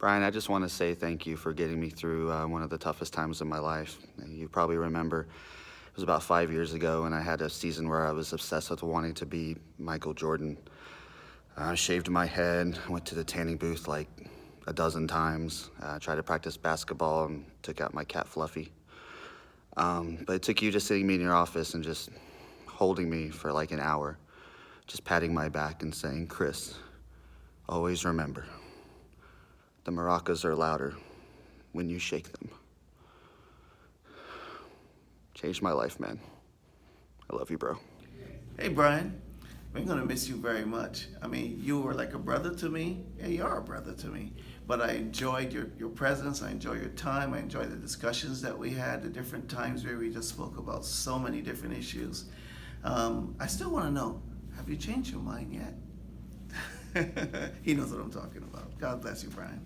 Brian, I just want to say thank you for getting me through one of the toughest times of my life. You probably remember it was about 5 years ago, and I had a season where I was obsessed with wanting to be Michael Jordan. I shaved my head, went to the tanning booth like a dozen times, tried to practice basketball, and took out my cat Fluffy. But it took you just sitting me in your office and just holding me for like an hour, just patting my back and saying, "Chris, always remember, the maracas are louder when you shake them." Changed my life, man. I love you, bro. Hey, Brian. We're going to miss you very much. I mean, you were like a brother to me. Yeah, you are a brother to me. But I enjoyed your presence. I enjoyed your time. I enjoyed the discussions that we had, the different times where we just spoke about so many different issues. I still want to know, have you changed your mind yet? He knows what I'm talking about. God bless you, Brian.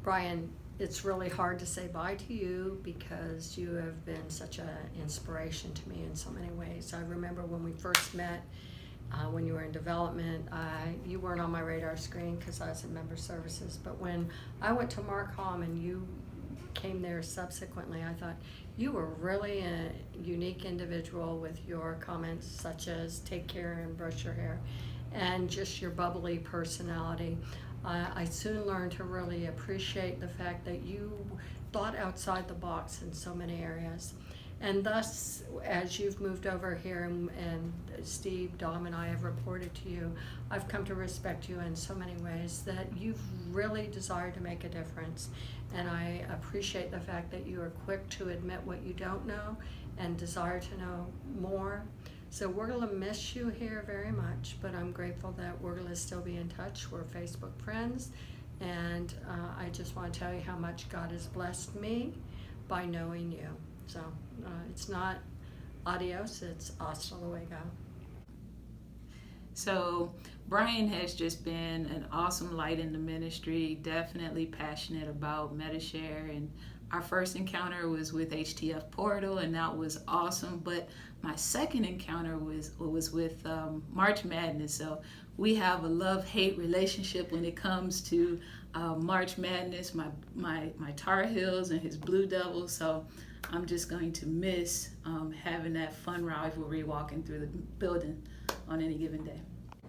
Brian, it's really hard to say bye to you because you have been such an inspiration to me in so many ways. I remember when we first met, when you were in development, you weren't on my radar screen because I was in member services, but when I went to Marcom and you came there subsequently, I thought you were really a unique individual with your comments such as take care and brush your hair and just your bubbly personality. I soon learned to really appreciate the fact that you thought outside the box in so many areas. And thus, as you've moved over here and Steve, Dom, and I have reported to you, I've come to respect you in so many ways that you've really desired to make a difference. And I appreciate the fact that you are quick to admit what you don't know and desire to know more. So we're going to miss you here very much, but I'm grateful that we're going to still be in touch. We're Facebook friends, and I just want to tell you how much God has blessed me by knowing you. So it's not adios, it's hasta luego. So Brian has just been an awesome light in the ministry, definitely passionate about Medi-Share, and our first encounter was with HTF Portal, and that was awesome. But my second encounter was with March Madness. So we have a love-hate relationship when it comes to March Madness, my Tar Heels and his Blue Devils. So I'm just going to miss having that fun rivalry walking through the building on any given day.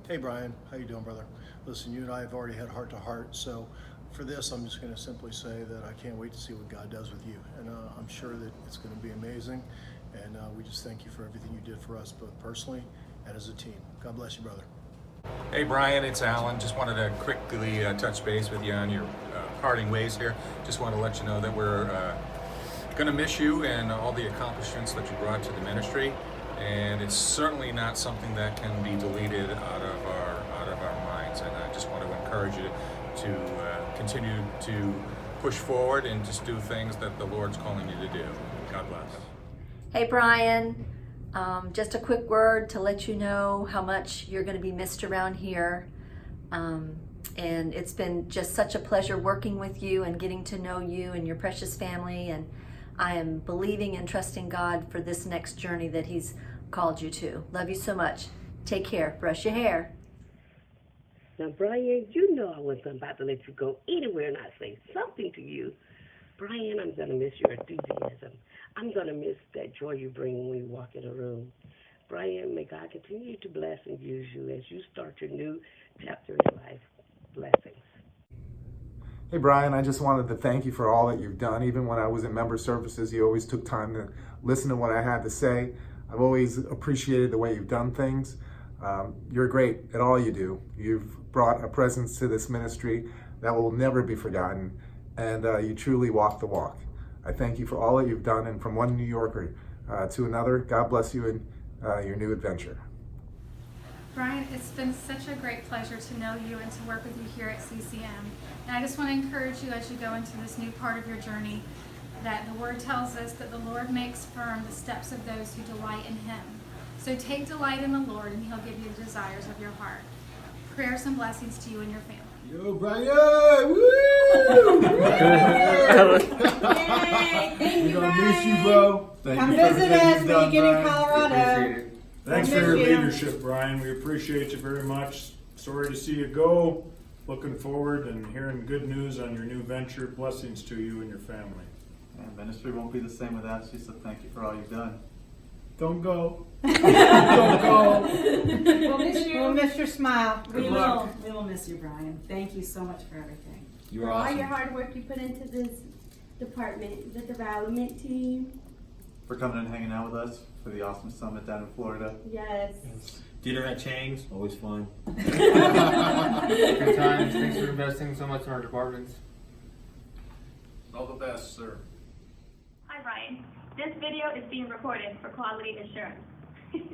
Hey Brian, how you doing, brother? Listen, you and I have already had heart-to-heart, so for this, I'm just going to simply say that I can't wait to see what God does with you, and I'm sure that it's going to be amazing, and we just thank you for everything you did for us, both personally and as a team. God bless you, brother. Hey Brian, it's Alan. Just wanted to quickly touch base with you on your parting ways here. Just want to let you know that we're going to miss you and all the accomplishments that you brought to the ministry, and it's certainly not something that can be deleted out of our minds. And I just want to encourage you to continue to push forward and just do things that the Lord's calling you to do. God bless. Hey Brian, just a quick word to let you know how much you're going to be missed around here. And it's been just such a pleasure working with you and getting to know you and your precious family. And I am believing and trusting God for this next journey that He's called you to. Love you so much. Take care. Brush your hair. Now, Brian, you know I wasn't about to let you go anywhere and not say something to you. Brian, I'm going to miss your enthusiasm. I'm going to miss that joy you bring when we walk in a room. Brian, may God continue to bless and use you as you start your new chapter in your life. Blessings. Hey Brian, I just wanted to thank you for all that you've done. Even when I was in member services, you always took time to listen to what I had to say. I've always appreciated the way you've done things. You're great at all you do. You've brought a presence to this ministry that will never be forgotten, and you truly walk the walk. I thank you for all that you've done, and from one New Yorker to another, God bless you in your new adventure. Brian, it's been such a great pleasure to know you and to work with you here at CCM. And I just want to encourage you as you go into this new part of your journey that the Word tells us that the Lord makes firm the steps of those who delight in Him. So take delight in the Lord and He'll give you the desires of your heart. Prayers and blessings to you and your family. Yo, Brian! Woo! Thank We're you, gonna Brian. miss you, bro. Thank Come you for visit everything us you've when done, you get in Brian. Colorado. Appreciate it. Thanks We'll for your miss you. leadership, Brian. We appreciate you very much. Sorry to see you go. looking forward and hearing good news on your new venture. Blessings to you and your family. And ministry won't be the same without you, so thank you for all you've done. Don't go. Don't go. We'll miss you. We'll miss your smile. We will miss you, Brian. Thank you so much for everything. You're For awesome. all your hard work you put into this department, the development team. For coming and hanging out with us for the awesome summit down in Florida. Yes. Dinner at Chang's, always fun. Good times. Thanks for investing so much in our departments. All the best, sir. Hi, Brian. This video is being recorded for quality assurance.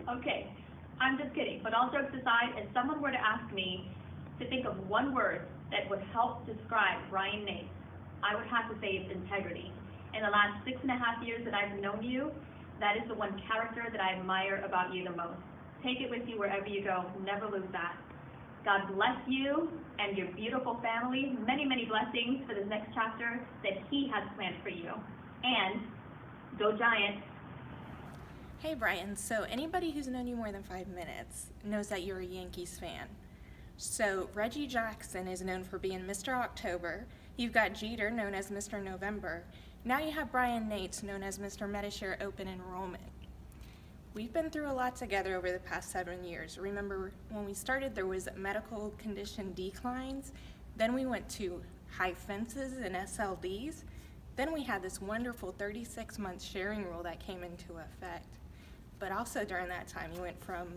Okay, I'm just kidding, but all jokes aside, if someone were to ask me to think of one word that would help describe Brian Nates, I would have to say it's integrity. In the last 6.5 years that I've known you, that is the one character that I admire about you the most. Take it with you wherever you go. Never lose that. God bless you and your beautiful family. Many, many blessings for the next chapter that He has planned for you. And go Giants. Hey Brian, so anybody who's known you more than 5 minutes knows that you're a Yankees fan. So Reggie Jackson is known for being Mr. October. You've got Jeter, known as Mr. November. Now you have Brian Nates, known as Mr. Medishare Open Enrollment. We've been through a lot together over the past 7 years. Remember, when we started, there was medical condition declines. Then we went to high fences and SLDs. Then we had this wonderful 36-month sharing rule that came into effect. But also during that time, you went from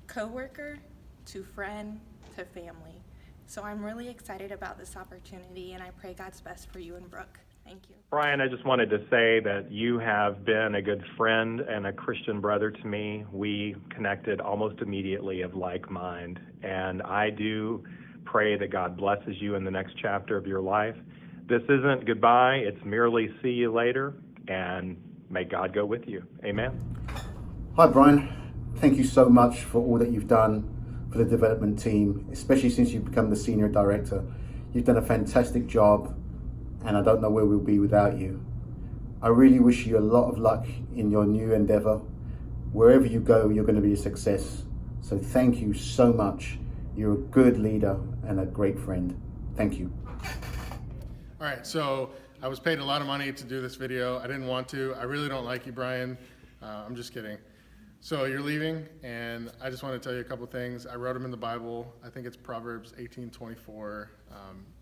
coworker to friend to family. So I'm really excited about this opportunity, and I pray God's best for you and Brooke. Thank you. Brian, I just wanted to say that you have been a good friend and a Christian brother to me. We connected almost immediately of like mind, and I do pray that God blesses you in the next chapter of your life. This isn't goodbye, it's merely see you later, and may God go with you. Amen. Hi Brian, thank you so much for all that you've done for the development team, especially since you've become the senior director. You've done a fantastic job, and I don't know where we'll be without you. I really wish you a lot of luck in your new endeavor. Wherever you go, you're going to be a success. So thank you so much. You're a good leader and a great friend. Thank you. All right, so I was paid a lot of money to do this video. I didn't want to. I really don't like you, Brian. I'm just kidding. So you're leaving, and I just want to tell you a couple things. I wrote them in the Bible. I think it's Proverbs 18:24.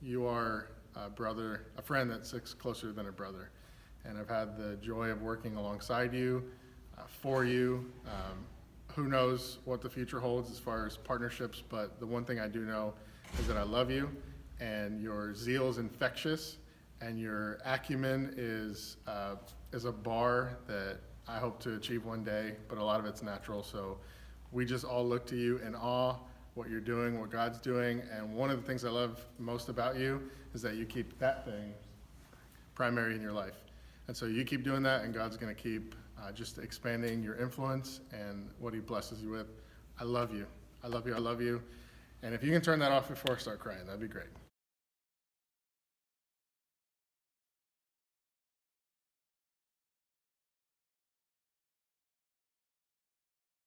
You are a brother, a friend that sticks closer than a brother. And I've had the joy of working alongside you, for you. Who knows what the future holds as far as partnerships, but the one thing I do know is that I love you, and your zeal is infectious, and your acumen is a bar that I hope to achieve one day, but a lot of it's natural. So we just all look to you in awe, what you're doing, what God's doing. And one of the things I love most about you is that you keep that thing primary in your life. And so you keep doing that, and God's going to keep just expanding your influence and what He blesses you with. I love you. I love you. I love you. And if you can turn that off before I start crying, that'd be great.